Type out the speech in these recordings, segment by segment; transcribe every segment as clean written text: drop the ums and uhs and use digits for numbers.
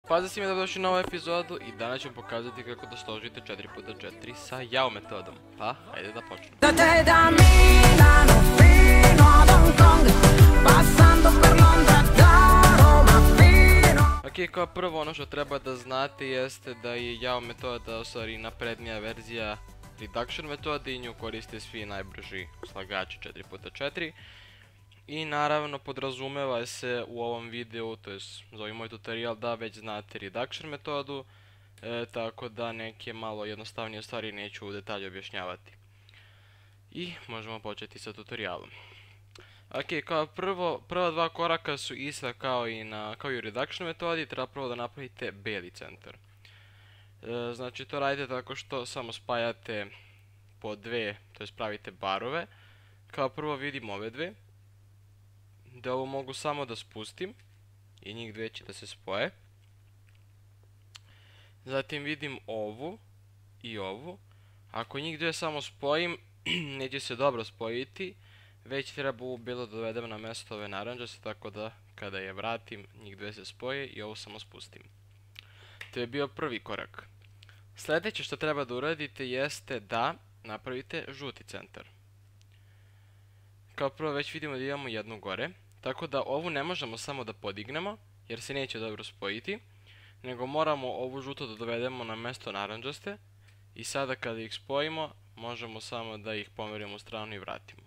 Pozdrav svima, dobrodošli u novu epizodu i danas ću pokazati kako da složite 4x4 sa Yao metodom. Pa, hajde da počnemo. Ok, kao prvo ono što treba da znate jeste da je Yao metoda u stvari naprednija verzija reduction metode i nju koriste svi najbrži slagači 4x4. I naravno podrazumeva se u ovom videu, to je za ovaj moj tutorial, da već znate reduction metodu, tako da neke malo jednostavnije stvari neću u detalju objašnjavati. I možemo početi sa tutorialom. Ok, kao prva dva koraka su ista kao i u reduction metodi, treba prvo da napravite beli centar. Znači to radite tako što samo spajate po dve, to jest pravite barove. Kao prvo vidim ove dve. Da ovo mogu samo da spustim i njih dve će da se spoje. Zatim vidim ovu i ovu. Ako njih dve samo spojim, neće se dobro spojiti, već treba ovu bilo da dovedem na mesto ove naranđaste, tako da kada je vratim, njih dve se spoje i ovu samo spustim. To je bio prvi korak. Sljedeće što treba da uradite jeste da napravite žuti centar. Kao prvo već vidimo da imamo jednu gore, tako da ovu ne možemo samo da podignemo, jer se neće dobro spojiti, nego moramo ovu žutu da dovedemo na mesto naranđaste i sada kada ih spojimo, možemo samo da ih pomerimo u stranu i vratimo.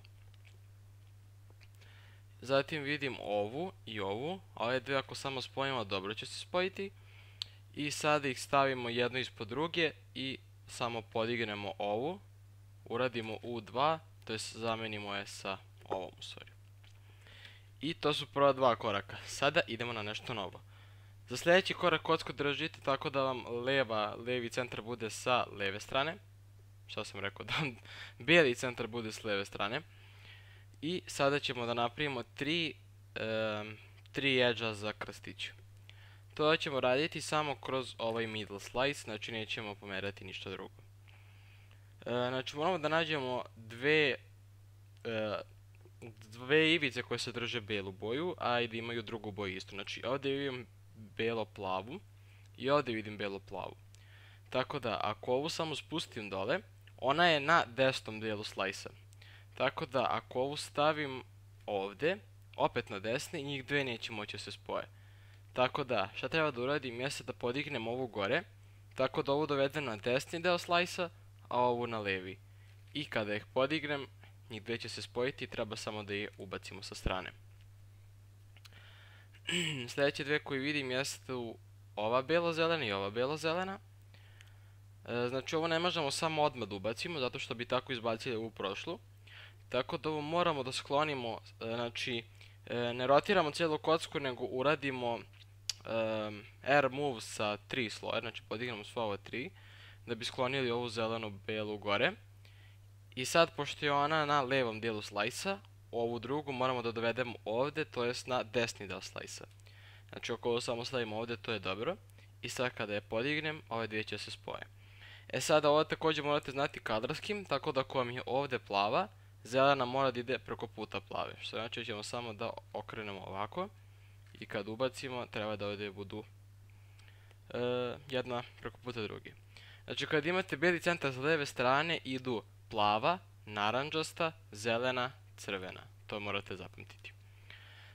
Zatim vidim ovu i ovu, a ove dve ako samo spojimo dobro će se spojiti. I sada ih stavimo jedno ispod druge i samo podignemo ovu, uradimo U2, to jest zamenimo je sa ovom u stvari. I to su prva dva koraka. Sada idemo na nešto novo. Za sljedeći korak kocku držite tako da vam levi centar bude sa leve strane. Šta sam rekao? Da bijeli centar bude s leve strane. I sada ćemo da napravimo tri edge-a za krstić. To ćemo raditi samo kroz ovaj middle slice, znači nećemo pomerati ništa drugo. Znači moramo da nađemo dve ivice koje se drže belu boju, a i da imaju drugu boju istu. Znači ovdje vidim belo-plavu i ovdje vidim belo-plavu. Tako da ako ovu samo spustim dole, ona je na desnom dijelu slajsa. Tako da ako ovu stavim ovdje, opet na desni, njih dve neće moći se spoje. Tako da šta treba da uradim jeste da podignem ovu gore, tako da ovu dovedem na desni deo slajsa, a ovu na levi. I kada ih podignem, njih dve će se spojiti i treba samo da je ubacimo sa strane. Sljedeće dve koje vidim jeste ova belo-zelena i ova belo-zelena. Znači ovo ne možemo samo odmah da ubacimo, zato što bi tako izbacili ovu prošlu. Tako da ovo moramo da sklonimo, znači ne rotiramo cijelu kocku, nego uradimo R move sa 3 sloja, znači podignemo sva ova 3, da bi sklonili ovu zelenu-belu gore. I sad, pošto je ona na levom dijelu slajsa, ovu drugu moramo da dovedemo ovdje, to jest na desni deo slajsa. Znači, ako ovo samo stavimo ovdje, to je dobro. I sad kada je podignem, ove dvije će se spoje. Sada ovo također morate znati kadarskim, tako da ako vam je ovdje plava, zelena mora da ide preko puta plave. Što znači ćemo samo da okrenemo ovako. I kad ubacimo, treba da ovdje budu jedna preko puta druge. Znači, kad imate bijeli centar sa leve strane, idu plava, naranđasta, zelena, crvena. To morate zapamtiti.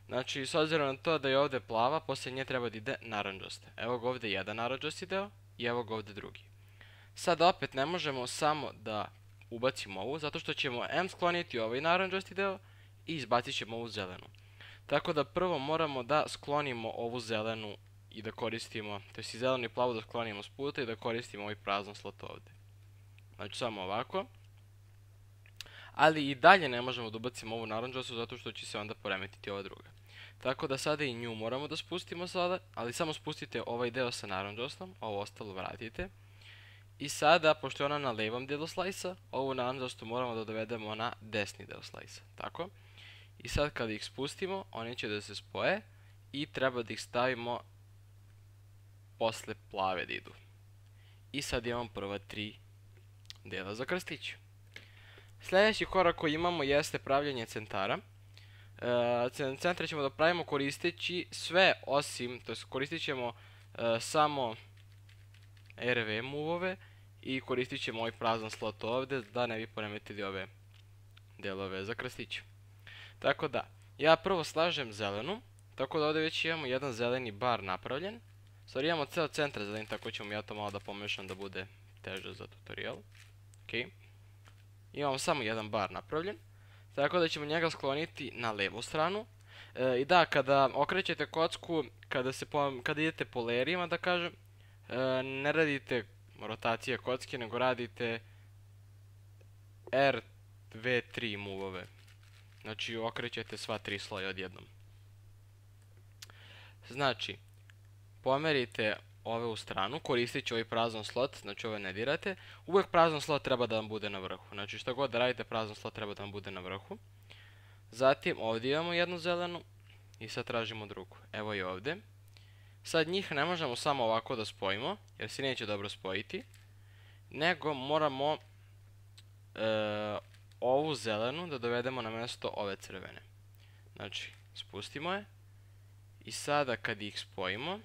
Znači, s obzirom na to da je ovdje plava, poslije nje treba da ide naranđasta. Evo ga ovdje jedan naranđasti deo i evo ga ovdje drugi. Sad opet ne možemo samo da ubacimo ovu, zato što ćemo skloniti ovaj naranđasti deo i izbacit ćemo ovu zelenu. Tako da prvo moramo da sklonimo ovu zelenu i da koristimo, to jest i zelenu i plavu da sklonimo s puta i da koristimo ovaj prazan slot ovdje. Znači samo ovako. Ali i dalje ne možemo da ubacimo ovu naranđastu zato što će se onda poremetiti ova druga. Tako da sada i nju moramo da spustimo sada, ali samo spustite ovaj deo sa naranđastom, ovo ostalo vratite. I sada, pošto je ona na levom dijelu slajsa, ovu naranđastu moramo da dovedemo na desni deo slajsa. Tako. I sad kada ih spustimo, oni će da se spoje i treba da ih stavimo posle plave da idu. I sad imamo prva tri dela za krstić. Sljedeći korak koji imamo jeste pravljanje centara. Centre ćemo da pravimo koristeći sve osim, to jest koristit ćemo samo RV move i koristit ćemo ovaj prazan slot ovdje da ne bi poremetili ove delove za krstiće. Tako da, ja prvo slažem zelenu, tako da ovdje već imamo jedan zeleni bar napravljen. Stvari imamo ceo centar zeleni, tako ćemo ja to malo da pomešam da bude teže za tutorial. Ok. Imamo samo jedan bar napravljen, tako da ćemo njega skloniti na levu stranu. I da, kada okrećete kocku, kada idete po layerima, da kažem, ne radite rotacije kocke, nego radite RV3 move. Znači okrećete sva 3 sloja odjednom. Znači, pomerite ove u stranu, koristit ću ovaj prazan slot, znači ove ne dirate. Uvijek prazan slot treba da vam bude na vrhu. Znači što god da radite, prazan slot treba da vam bude na vrhu. Zatim ovdje imamo jednu zelenu i sad tražimo drugu. Evo je ovdje. Sad njih ne možemo samo ovako da spojimo, jer se neće dobro spojiti. Nego moramo ovu zelenu da dovedemo na mjesto ove crvene. Znači, spustimo je. I sada kad ih spojimo,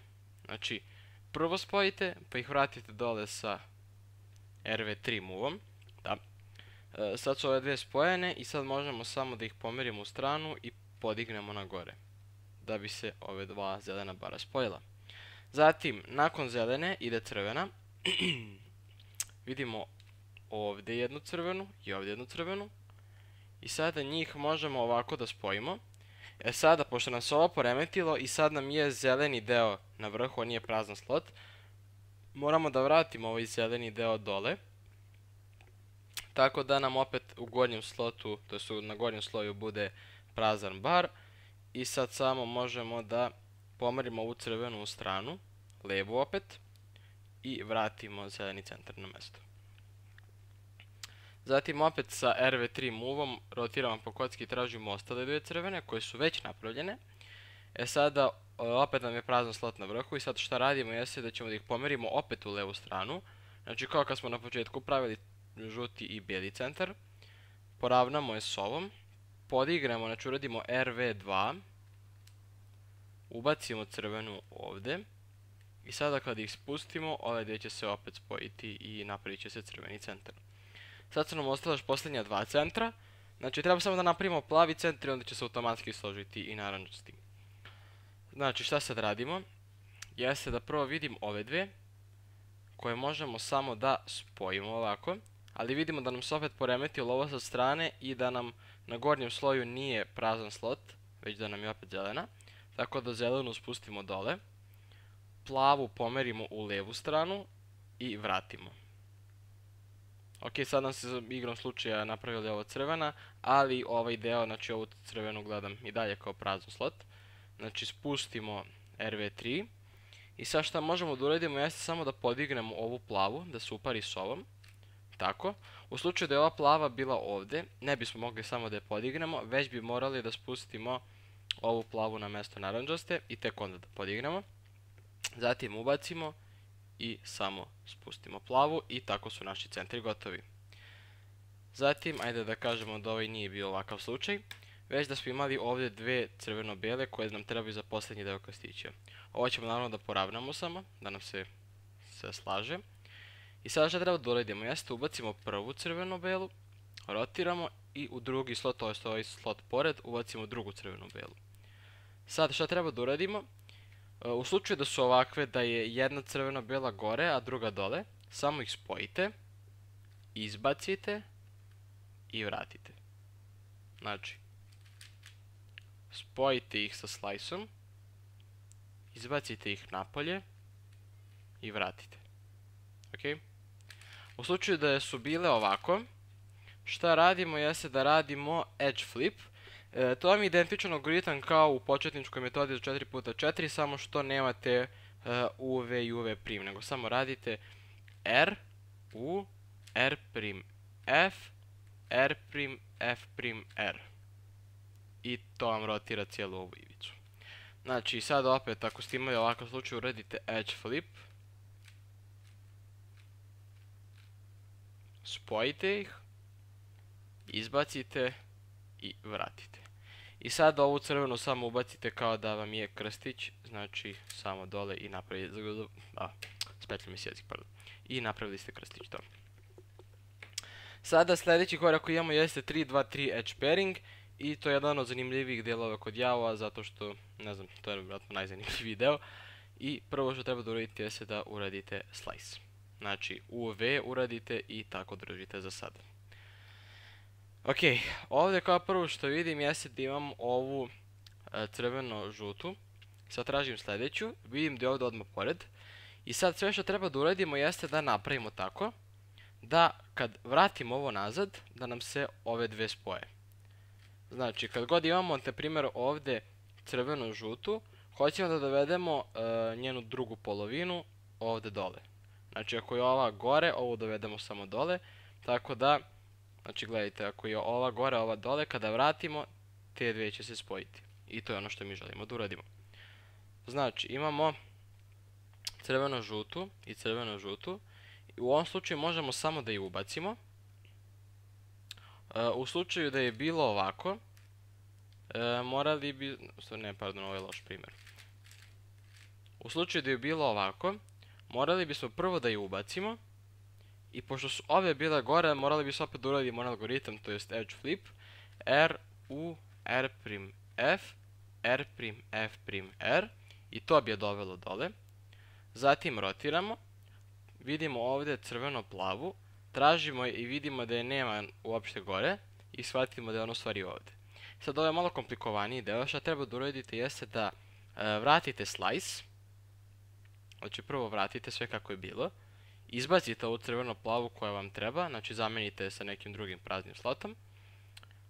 znači prvo spojite, pa ih vratite dole sa RV3 movom. Da. Sad su ove dve spojene i sad možemo samo da ih pomerimo u stranu i podignemo na gore, da bi se ove dva zelena bara spojila. Zatim, nakon zelene ide crvena. Vidimo ovdje jednu crvenu i ovdje jednu crvenu. I sada njih možemo ovako da spojimo. Sada, pošto nam se ovo poremetilo i sad nam je zeleni deo na vrhu, a nije prazan slot, moramo da vratimo ovaj zeleni deo dole. Tako da nam opet u gornjem slotu, to jest na gornjem sloju bude prazan bar. I sad samo možemo da pomerimo ovu crvenu u stranu, levu opet, i vratimo zeleni centar na mesto. Zatim opet sa RV3 movom rotiramo po kocki i tražimo ostale dvije crvene koje su već napravljene. Sada opet nam je prazan slot na vrhu i sad šta radimo jeste da ćemo da ih pomerimo opet u levu stranu. Znači kao kad smo na početku pravili žuti i bijeli centar. Poravnamo je s ovom. Podigramo, znači uradimo RV2. Ubacimo crvenu ovdje. I sada kad ih spustimo, ove dvije će se opet spojiti i napravit će se crveni centar. Sad su nam ostala još posljednja dva centra. Znači treba samo da napravimo plavi centar i onda će se automatski složiti i narančasti. Znači šta sad radimo? Jeste da prvo vidim ove dve, koje možemo samo da spojimo ovako. Ali vidimo da nam se opet poremetilo ovo sa strane i da nam na gornjem sloju nije prazan slot, već da nam je opet zelena. Tako da zelenu spustimo dole. Plavu pomerimo u levu stranu i vratimo. Ok, sad nam se za igrom slučaja napravili ovo crvena, ali ovaj deo, znači ovu crvenu gledam i dalje kao prazan slot. Znači spustimo RV3 i sad šta možemo da uradimo jeste samo da podignemo ovu plavu, da se upari s ovom. Tako, u slučaju da je ova plava bila ovdje, ne bismo mogli samo da je podignemo, već bi morali da spustimo ovu plavu na mjesto naranđaste i tek onda da podignemo. Zatim ubacimo i samo spustimo plavu i tako su naši centri gotovi. Zatim, ajde da kažemo da ovaj nije bio ovakav slučaj, već da smo imali ovdje dve crveno-bijele koje nam trebaju za posljednji deo krstića. Ovo ćemo naravno da poravnamo samo, da nam se sve slaže. I sada što treba da uradimo jeste ubacimo prvu crveno-bijelu, rotiramo i u drugi slot, to je ovaj slot pored, ubacimo drugu crveno-bijelu. Sad što treba da uradimo? U slučaju da su ovakve, da je jedna crveno-bijela gore, a druga dole, samo ih spojite, izbacite i vratite. Znači, spojite ih sa sliceom, izbacite ih napolje i vratite. Ok? U slučaju da su bile ovako, šta radimo jeste da radimo edge flip. To vam je identičan algoritam kao u početničkoj metodi za 4x4, samo što nemate UV i UV prim, nego samo radite R, U, R prim, F, R prim, F prim, R. I to vam rotira cijelu ovu ivicu. Znači sad opet ako ste imali ovakav slučaj uradite edge flip. Spojite ih, izbacite i vratite. I sad ovu crvenu samo ubacite kao da vam je krstić, znači samo dole i napravite, spetlja mi se jezik, pardon. I napravili ste krstić, to. Sada sljedeći korak koji imamo jeste 3-2-3 edge pairing i to je jedan od zanimljivijih dijelova kod Java zato što, ne znam, to je vjerojatno najzanimljiviji deo. I prvo što treba da uradite jeste da uradite slice. Znači UV uradite i tako držite za sad. Ok, ovdje kao prvo što vidim jeste da imam ovu crveno-žutu. Sad tražim sljedeću, vidim da je ovdje odmah pored. I sad sve što treba da uradimo jeste da napravimo tako da kad vratimo ovo nazad, da nam se ove dve spoje. Znači, kad god imamo, na primjer, ovdje crveno-žutu, hoćemo da dovedemo njenu drugu polovinu ovdje dole. Znači, ako je ova gore, ovu dovedemo samo dole, tako da, znači, gledajte, ako je ova gore, ova dole, kada vratimo, te dvije će se spojiti. I to je ono što mi želimo da uradimo. Znači, imamo crveno-žutu i crveno-žutu. U ovom slučaju možemo samo da je ubacimo. U slučaju da je bilo ovako, morali bi... Ne, pardon, ovo je loš primjer. U slučaju da je bilo ovako, morali bismo prvo da je ubacimo. I pošto su ove bile gore, morali bismo opet da uradimo algoritam, to jest edge flip. R, U, R', F, R', F', R. I to bi je dovelo dole. Zatim rotiramo. Vidimo ovdje crveno-plavu. Tražimo je i vidimo da je nema uopšte gore. I shvatimo da je ono stvari ovdje. Sad ovo je malo komplikovaniji deo. Šta treba da uradite jeste da vratite slice. Znači prvo vratite sve kako je bilo. Izbacite ovu crveno-plavu koja vam treba. Znači zamenite je sa nekim drugim praznim slotom.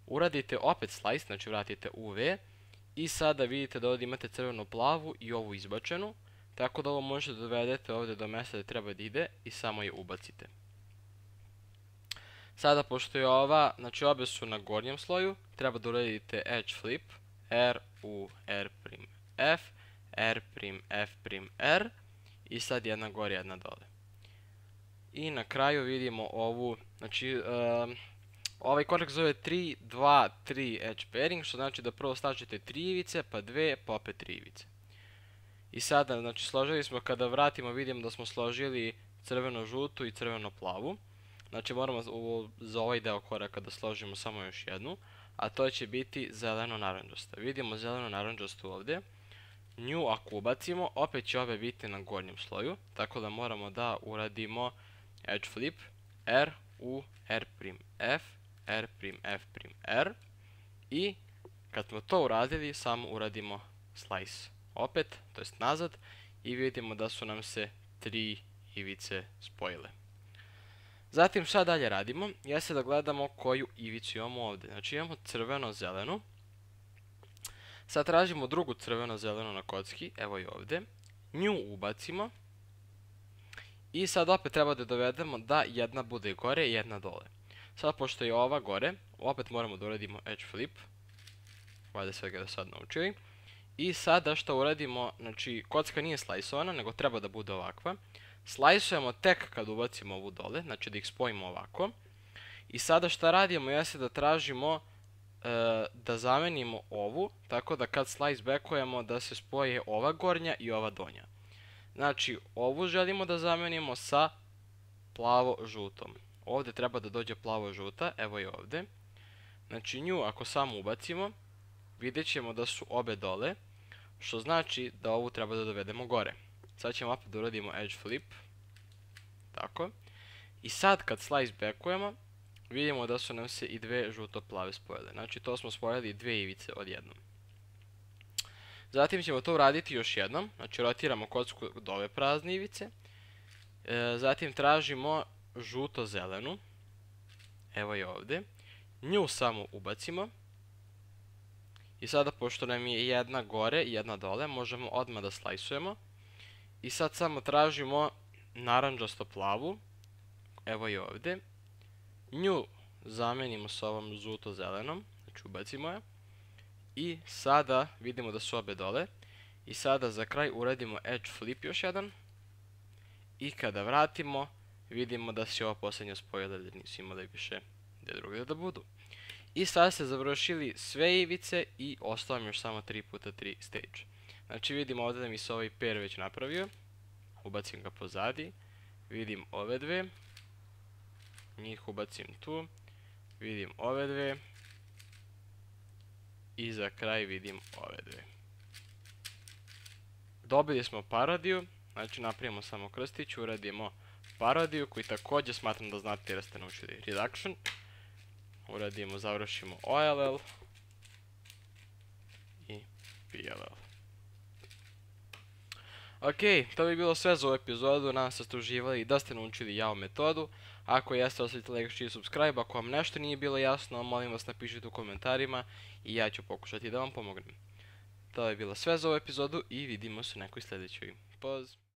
Uradite opet slice. Znači vratite UV. I sada vidite da ovdje imate crveno-plavu i ovu izbačenu. Tako da ovo možete dovedete ovdje do mjesta gdje treba da ide i samo je ubacite. Sada pošto je ova, znači obe su na gornjem sloju, treba da uradite edge flip, R, U, R', F, R', F', R i sad jedna gore, jedna dole. I na kraju vidimo ovu, znači ovaj korak zove 3, 2, 3 edge pairing, što znači da prvo slažete 3 ivice, pa 2, pa opet 3 ivice. I sada, znači, složili smo, kada vratimo vidimo da smo složili crveno-žutu i crveno-plavu. Znači, moramo za ovaj deo koraka da složimo samo još jednu, a to će biti zeleno-naranđasta. Vidimo zeleno-naranđastu ovdje. Nju ako ubacimo, opet će ove biti na gornjem sloju, tako da moramo da uradimo edge flip, R, U, R', F, R', F', R. I kad smo to uradili, samo uradimo slice. Opet, to jest nazad, i vidimo da su nam se 3 ivice spojile. Zatim šta dalje radimo? Jeste da gledamo koju ivicu imamo ovdje. Znači imamo crveno-zelenu. Sad tražimo drugu crveno-zelenu na kocki, evo i ovdje. Nju ubacimo. I sad opet treba da dovedemo da jedna bude gore i jedna dole. Sad pošto je ova gore, opet moramo da uradimo edge flip. Valjda svega da sad naučili. I sada što uradimo, znači kocka nije slajsovana, nego treba da bude ovakva. Slajsujemo tek kad ubacimo ovu dole, znači da ih spojimo ovako. I sada što radimo jeste da tražimo da zamenimo ovu, tako da kad slice backujemo da se spoje ova gornja i ova donja. Znači ovu želimo da zamenimo sa plavo-žutom. Ovdje treba da dođe plavo-žuta, evo i ovdje. Znači nju ako samo ubacimo, vidjet ćemo da su obe dole, što znači da ovu treba da dovedemo gore. Sad ćemo opet da uradimo edge flip. Tako. I sad kad slice backujemo, vidimo da su nam se i dve žuto-plave spojile. Znači to smo spojili dve ivice odjednom. Zatim ćemo to uraditi još jednom. Znači rotiramo kocku do ove prazne ivice. Zatim tražimo žuto-zelenu. Evo je ovdje. Nju samo ubacimo. I sada pošto nam je jedna gore i jedna dole, možemo odmah da slajsujemo. I sad samo tražimo naranđasto-plavu. Evo je ovdje. Nju zamenimo s ovom žuto-zelenom. Znači ubacimo je. I sada vidimo da su obe dole. I sada za kraj uradimo edge flip još jedan. I kada vratimo, vidimo da se ova posljednja spojila jer nisu imali više gdje drugdje da budu. I sad ste završili sve ivice i ostalo vam još samo 3x3 stage. Znači vidim ovdje da mi se ovaj pair već napravio. Ubacim ga pozadi. Vidim ove dve. Njih ubacim tu. Vidim ove dve. I za kraj vidim ove dve. Dobili smo parodiju. Znači napravimo samo krstić, uradimo parodiju koji također smatram da znate jer ste naučili reduction. Uradimo, završimo OLL i PLL. Ok, to bi bilo sve za ovu epizodu, nadam se da ste uživali i da ste naučili Yao metodu. Ako jeste, ostavite like i subscribe, ako vam nešto nije bilo jasno, molim vas napišite u komentarima i ja ću pokušati da vam pomognem. To je bilo sve za ovu epizodu i vidimo se u nekoj sljedećoj. Poz!